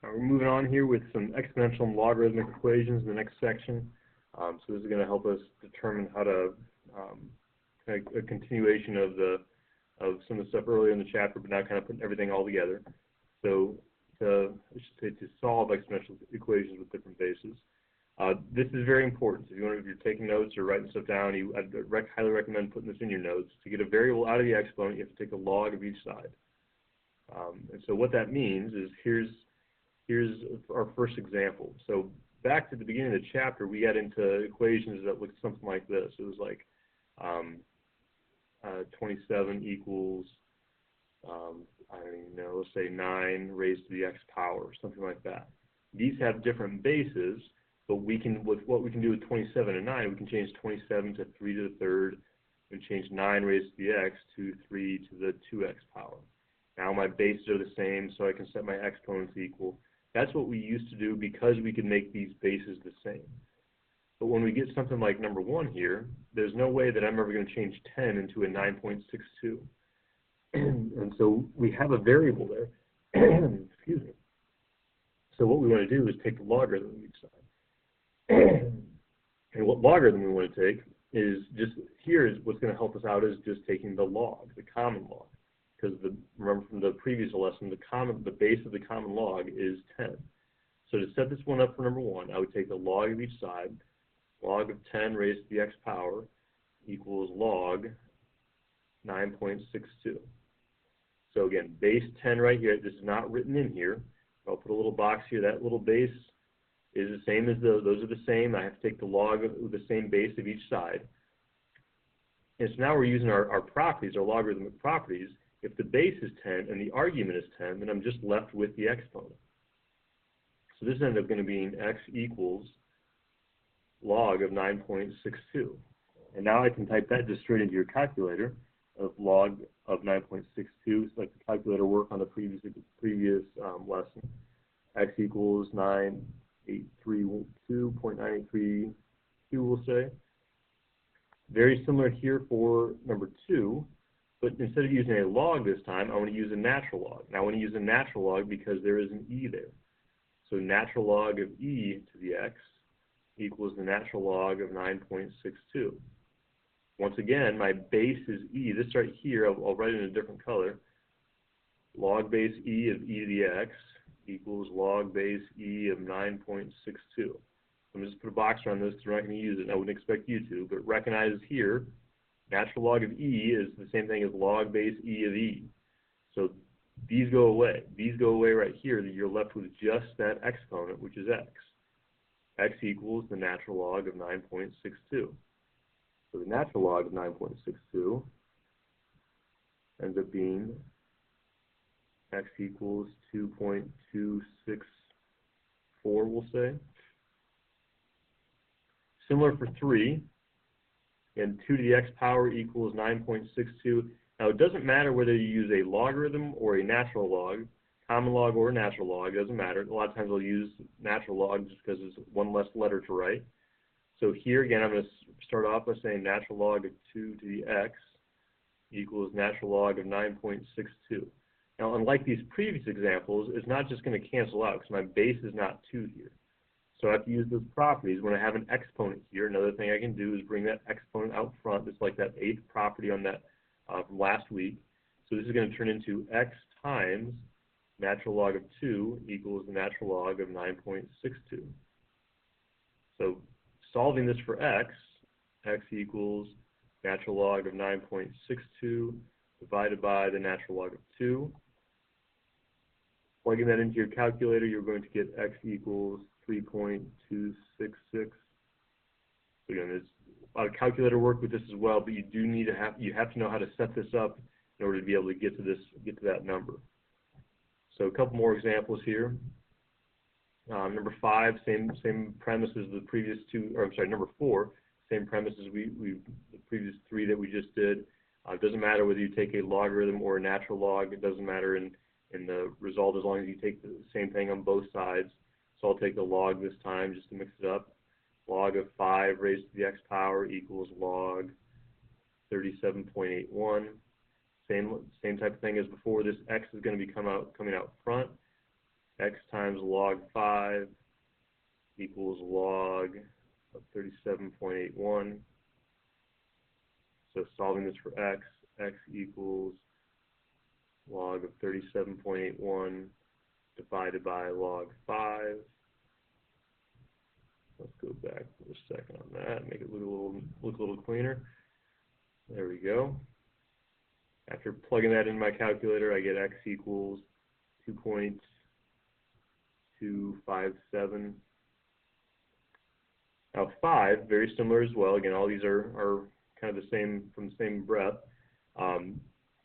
We're moving on here with some exponential and logarithmic equations in the next section. So this is going to help us determine how to a continuation of some of the stuff earlier in the chapter, but now kind of putting everything all together. So to solve exponential equations with different bases. This is very important. So if you're taking notes or writing stuff down, I'd highly recommend putting this in your notes. To get a variable out of the exponent, you have to take a log of each side. And so what that means is here's our first example. So back to the beginning of the chapter, we got into equations that looked something like this. It was like 27 equals, I don't even know, let's say 9 raised to the x power, something like that. These have different bases, but with what we can do with 27 and 9, we can change 27 to 3 to the third, and change 9 raised to the x to 3 to the 2x power. Now my bases are the same, so I can set my exponents equal. That's what we used to do because we could make these bases the same. But when we get something like number 1 here, there's no way that I'm ever going to change 10 into a 9.62. And so we have a variable there. Excuse me. So what we want to do is take the logarithm of each side. And what logarithm we want to take is just, here is what's going to help us out is just taking the log, the common log. Because remember from the previous lesson, the base of the common log is 10. So to set this one up for number 1, I would take the log of each side. Log of 10 raised to the x power equals log 9.62. So again, base 10 right here. This is not written in here. I'll put a little box here. That little base is the same as those. Those are the same. I have to take the log of the same base of each side. And so now we're using our properties, our logarithmic properties. If the base is 10 and the argument is 10, then I'm just left with the exponent. So this ends up going to be x equals log of 9.62. And now I can type that just straight into your calculator of log of 9.62. So like the calculator work on the previous lesson. X equals 9832.983, we'll say. Very similar here for number 2. But instead of using a log this time, I want to use a natural log. Now I want to use a natural log because there is an e there. So natural log of e to the x equals the natural log of 9.62. Once again, my base is e. This right here, I'll write it in a different color. Log base e of e to the x equals log base e of 9.62. I'm going to just put a box around this because we're not going to use it. I wouldn't expect you to, but recognize here, natural log of e is the same thing as log base e of e. So these go away. These go away right here. You're left with just that exponent, which is x. X equals the natural log of 9.62. So the natural log of 9.62 ends up being x equals 2.264, we'll say. Similar for 3. And 2 to the x power equals 9.62. Now, it doesn't matter whether you use a logarithm or a natural log, common log or a natural log, it doesn't matter. A lot of times I'll use natural log just because it's one less letter to write. So here, again, I'm going to start off by saying natural log of 2 to the x equals natural log of 9.62. Now, unlike these previous examples, it's not just going to cancel out because my base is not 2 here. So I have to use those properties. When I have an exponent here, another thing I can do is bring that exponent out front. It's like that 8th property on that from last week. So this is going to turn into x times natural log of 2 equals the natural log of 9.62. So solving this for x equals natural log of 9.62 divided by the natural log of 2. Plugging that into your calculator, you're going to get x equals 3.266. Again, there's a lot of calculator work with this as well, but you have to know how to set this up in order to be able to get to that number. So a couple more examples here. Number 5, same premise as the previous 2, or I'm sorry, number 4, same premise as the previous 3 that we just did. It doesn't matter whether you take a logarithm or a natural log. It doesn't matter in the result as long as you take the same thing on both sides. So I'll take the log this time just to mix it up. Log of 5 raised to the x power equals log 37.81. Same type of thing as before. This x is going to be coming out front. x times log 5 equals log of 37.81. So solving this for x equals log of 37.81 divided by log 5. Let's go back for a second on that, make it look a little cleaner. There we go. After plugging that in my calculator, I get x equals 2.257. Now 5, very similar as well. Again, all these are kind of the same, from the same breath. A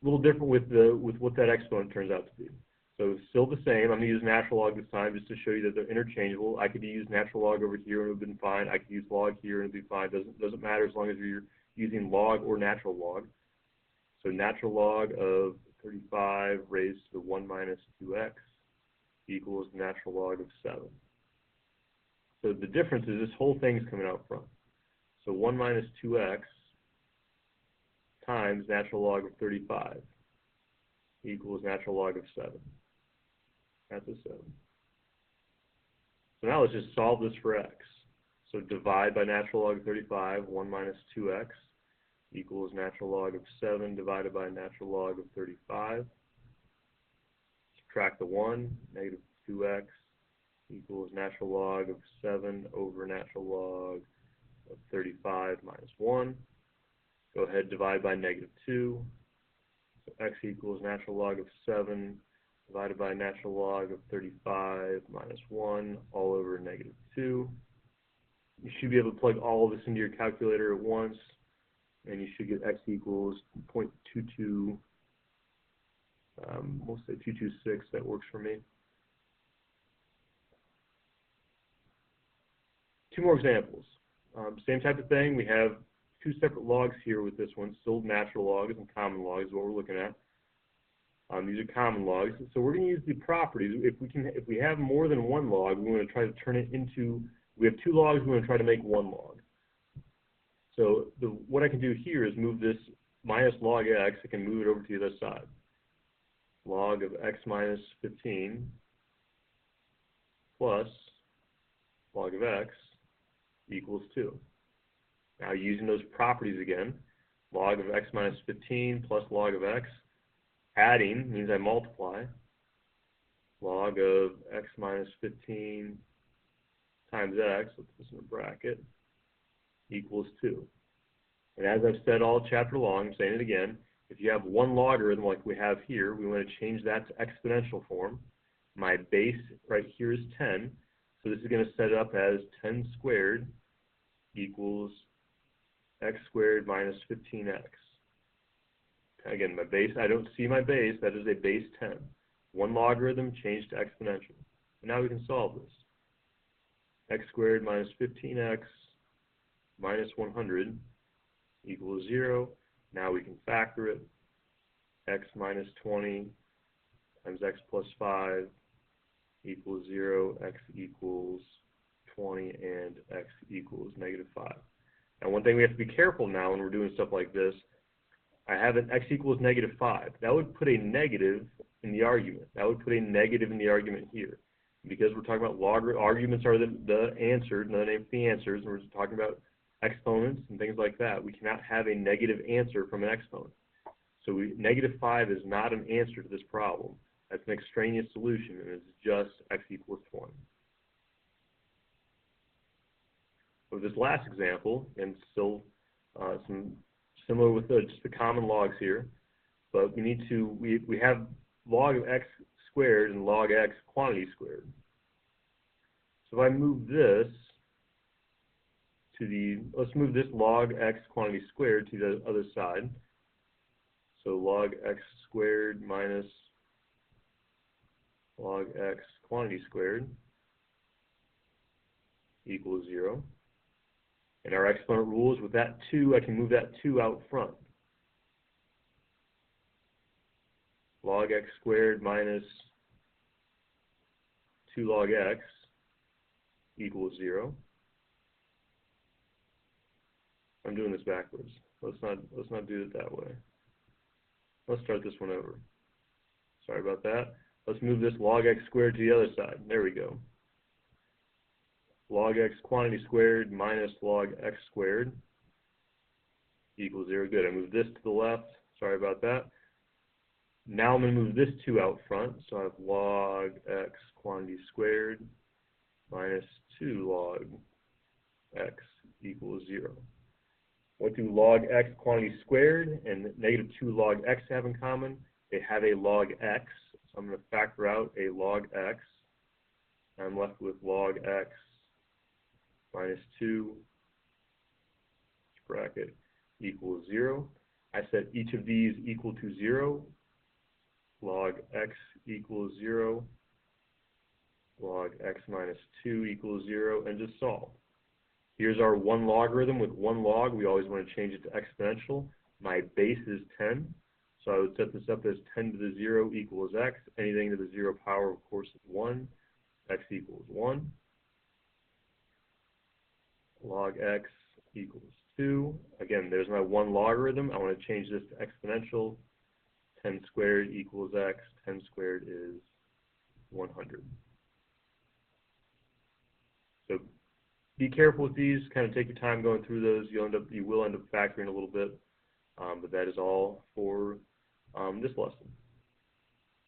little different with what that exponent turns out to be. So still the same. I'm going to use natural log this time just to show you that they're interchangeable. I could use natural log over here and it would have been fine. I could use log here and it would be fine. Doesn't matter as long as you're using log or natural log. So natural log of 35 raised to the 1 minus 2x equals natural log of 7. So the difference is this whole thing's coming out front. So 1 minus 2x times natural log of 35 equals natural log of 7. That's a 7. So now let's just solve this for x. So divide by natural log of 35, 1 minus 2x equals natural log of 7 divided by natural log of 35. Subtract the 1, negative 2x equals natural log of 7 over natural log of 35 minus 1. Go ahead, divide by negative 2. So x equals natural log of 7 divided by natural log of 35 minus 1 all over negative 2. You should be able to plug all of this into your calculator at once, and you should get x equals 0.22, we'll say 226, that works for me. Two more examples. Same type of thing. We have two separate logs here with this one, still natural logs and common logs is what we're looking at. These are common logs. So we're going to use the properties. If we have more than one log, we want to try to turn it into, we have two logs, we want to try to make one log. So what I can do here is move this minus log x, I can move it over to the other side. Log of x minus 15 plus log of x equals 2. Now using those properties again, log of x minus 15 plus log of x, adding means I multiply. Log of x minus 15 times x, let's put this in a bracket, equals 2. And as I've said all chapter long, I'm saying it again, if you have one logarithm like we have here, we want to change that to exponential form. My base right here is 10, so this is going to set it up as 10 squared equals x squared minus 15x. Again, my base, I don't see my base, that is a base 10. One logarithm changed to exponential. And now we can solve this. X squared minus 15x minus 100 equals 0. Now we can factor it. X minus 20 times x plus 5 equals 0. X equals 20 and x equals negative 5. Now one thing we have to be careful now when we're doing stuff like this, I have an x equals negative 5. That would put a negative in the argument. That would put a negative in the argument here. Because we're talking about arguments are the answers, no name the answers, and we're just talking about exponents and things like that. We cannot have a negative answer from an exponent. So negative 5 is not an answer to this problem. That's an extraneous solution, and it's just x equals 20. With this last example, and still some similar with just the common logs here, but we have log of x squared and log x quantity squared. So if I move this to let's move this log x quantity squared to the other side. So log x squared minus log x quantity squared equals 0. And our exponent rules, with that 2, I can move that 2 out front. Log x squared minus 2 log x equals 0. I'm doing this backwards. Let's not do it that way. Let's start this one over. Sorry about that. Let's move this log x squared to the other side. There we go. Log x quantity squared minus log x squared equals 0. Good. I moved this to the left. Sorry about that. Now I'm going to move this 2 out front. So I have log x quantity squared minus 2 log x equals 0. What do log x quantity squared and negative 2 log x have in common? They have a log x. So I'm going to factor out a log x. I'm left with log x minus 2 bracket equals 0. I set each of these equal to 0. Log x equals 0. Log x minus 2 equals 0, and just solve. Here's our one logarithm with one log. We always want to change it to exponential. My base is 10, so I would set this up as 10 to the 0 equals x. Anything to the 0 power, of course, is 1. X equals 1. Log x equals 2. Again, there's my one logarithm. I want to change this to exponential. 10 squared equals x. 10 squared is 100. So be careful with these. Kind of take your time going through those. You will end up factoring a little bit, but that is all for this lesson.